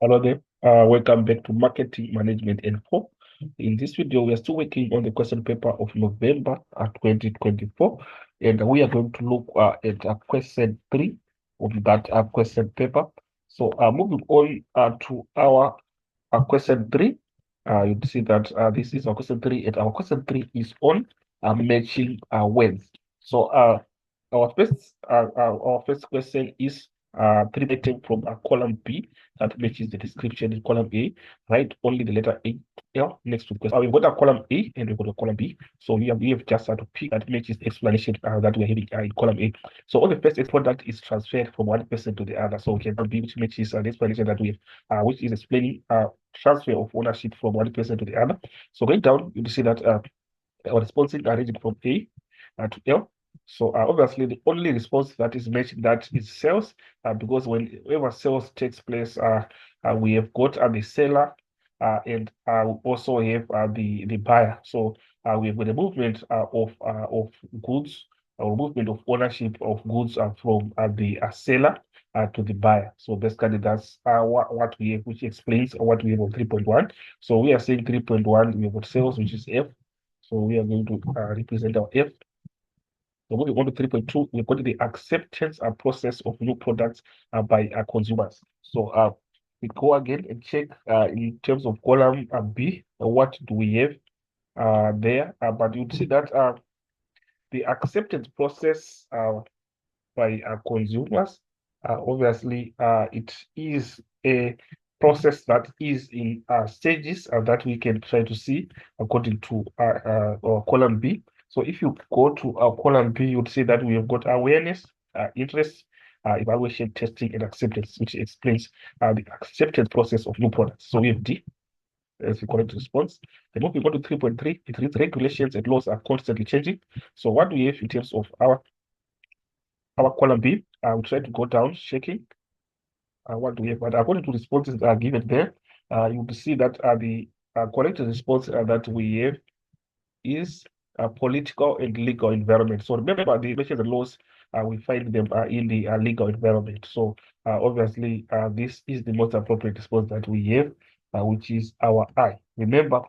Hello there. Welcome back to Marketing Management Info. In this video, we are still working on the question paper of November 2024, and we are going to look at question 3 of that question paper. So, moving on to our question 3, you see that this is our question 3, and our question 3 is on matching words. So, our first question is three item from column B that matches the description in column A. Write only the letter A L next to the question. We've got a column A and we've got a column B. So we have just to pick that matches the explanation that we're having in column A. So on the first product is transferred from one person to the other. So we can B, which matches the explanation that we have, which is explaining transfer of ownership from one person to the other. So going down, you see that our responses are ranging from A to L. So obviously, the only response that is matching that is sales, because whenever sales takes place, we have got the seller, and we also have the buyer. So we have got the movement of goods, or movement of ownership of goods from the seller to the buyer. So basically, that's what we have, which explains what we have on 3.1. So we are saying 3.1, we have got sales, which is F. So we are going to represent our F. So moving on to 3.2, we've got the acceptance and process of new products by consumers. So we go again and check in terms of column B, what do we have there? But you'd see that the acceptance process by consumers, obviously, it is a process that is in stages that we can try to see according to our column B. So if you go to our column B, you'd see that we have got awareness, interest, evaluation, testing, and acceptance, which explains the acceptance process of new products. So we have D as the correct response. Then if we go to 3.3, it reads regulations and laws are constantly changing. So what do we have in terms of our column B? I'll try to go down, checking what do we have. But according to responses that are given there, you will see that the correct response that we have is a political and legal environment. So remember, the regulations and laws, we find them in the legal environment. So obviously, this is the most appropriate response that we have, which is our I. Remember,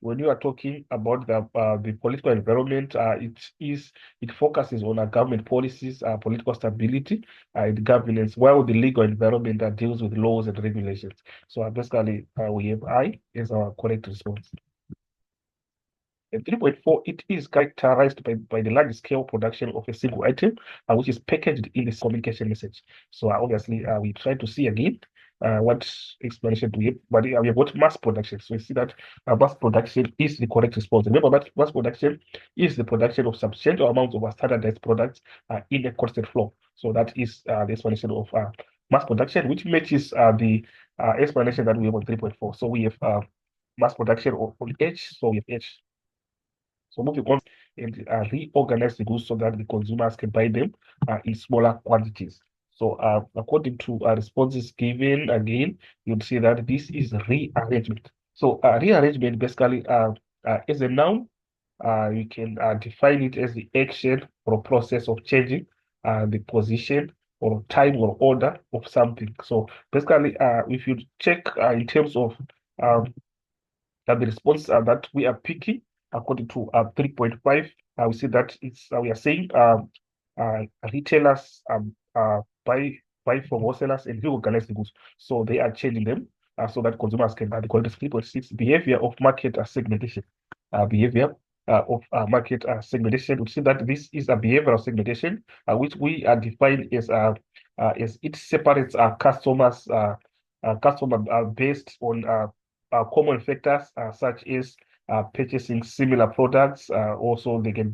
when you are talking about the political environment, it focuses on government policies, political stability, and governance, while the legal environment deals with laws and regulations. So basically, we have I as our correct response. And 3.4, it is characterized by the large-scale production of a single item, which is packaged in this communication message. So obviously, we try to see again what explanation do we have, but we have got mass production. So we see that mass production is the correct response. Remember that mass production is the production of substantial amounts of standardized products in a constant flow. So that is the explanation of mass production, which matches the explanation that we have on 3.4. So we have mass production on H, so we have H. So moving on and reorganize the goods so that the consumers can buy them in smaller quantities. So according to responses given again, you'll see that this is rearrangement. So rearrangement basically is a noun. You can define it as the action or process of changing the position or time or order of something. So basically, if you check in terms of the response that we are picking, according to 3.5, we see that we are saying retailers buy from wholesalers and reorganize the goods. So they are changing them so that consumers can buy. The quality 3.6, behavior of market segmentation. Behavior of market segmentation. We see that this is a behavioral segmentation, which we are defined as it separates our customers based on common factors such as purchasing similar products. Also, they can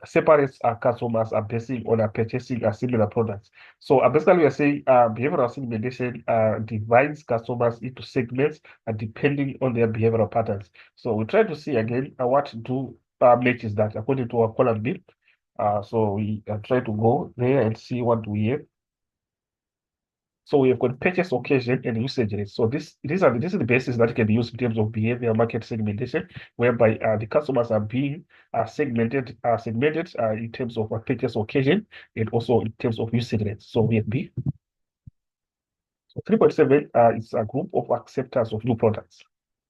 separate customers basing on purchasing similar products. So basically, we are saying behavioral segmentation divides customers into segments depending on their behavioral patterns. So we try to see again what do matches that according to our column B. So we try to go there and see what we have. So we have got purchase occasion and usage rates. So this is the basis that can be used in terms of behavior market segmentation, whereby the customers are being segmented in terms of purchase occasion and also in terms of usage rates. So we have B. So 3.7 is a group of acceptors of new products.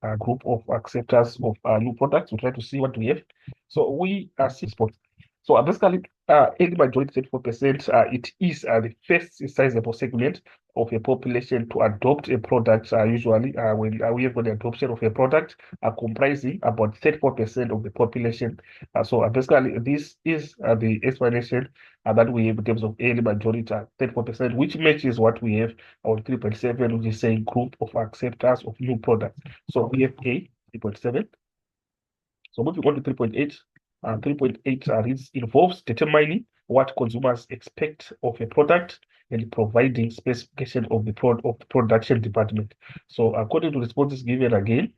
A group of acceptors of new products. We try to see what we have. So we are 6 So basically, early majority 34%, it is the first sizable segment of a population to adopt a product. Usually, when we have got the adoption of a product, comprising about 34% of the population. So basically, this is the explanation that we have in terms of early majority, 34%, which matches what we have on 3.7, which is saying group of acceptors of new products. So we have A, 3.7. So moving on to 3.8, 3.8 involves determining what consumers expect of a product and providing specification of the production department. So according to responses given again,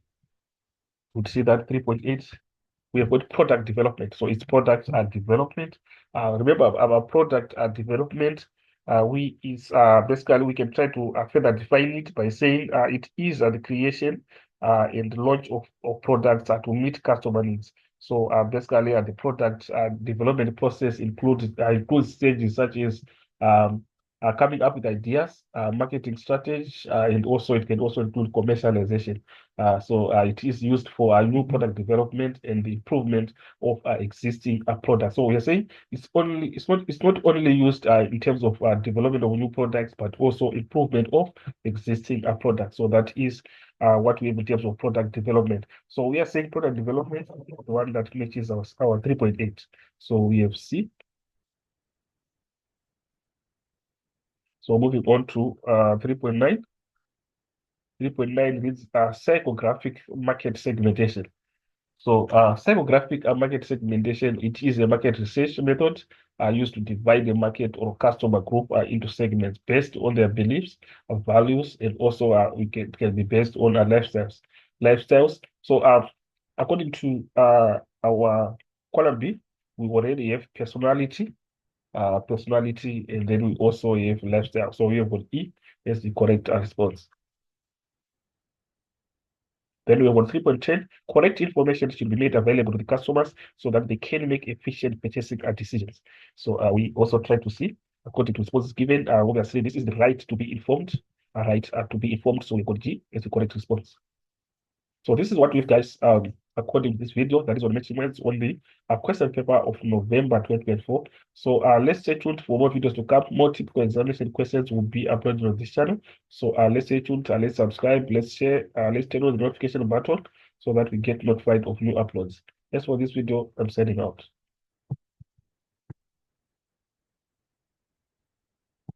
we'd see that 3.8, we have got product development. So it's product development. Remember, our product development, basically we can try to further define it by saying it is the creation and launch of products to meet customer needs. So basically, the product development process includes stages such as um, coming up with ideas, marketing strategy, and also it can also include commercialization. So it is used for new product development and the improvement of existing products. So we are saying it's not only used in terms of development of new products, but also improvement of existing products. So that is what we have in terms of product development. So we are saying product development, the one that matches our 3.8. So we have C. So moving on to 3.9. 3.9 is psychographic market segmentation. So psychographic market segmentation, it is a market research method used to divide the market or customer group into segments based on their beliefs, values, and also it can be based on lifestyles. So according to our column B, we already have personality, and then we also have lifestyle. So we have got E as the correct response. Then we have on 3.10, correct information should be made available to the customers so that they can make efficient purchasing decisions. So we also try to see, according to responses given, obviously this is the right to be informed, right to be informed. So we got G as the correct response. So this is what we've guys, according to this video, that is on measurements on the question paper of November 2024. So let's stay tuned for more videos to come. More typical examination questions will be uploaded on this channel. So let's stay tuned, let's subscribe, let's share, let's turn on the notification button so that we get notified of new uploads. As for this video, I'm signing out.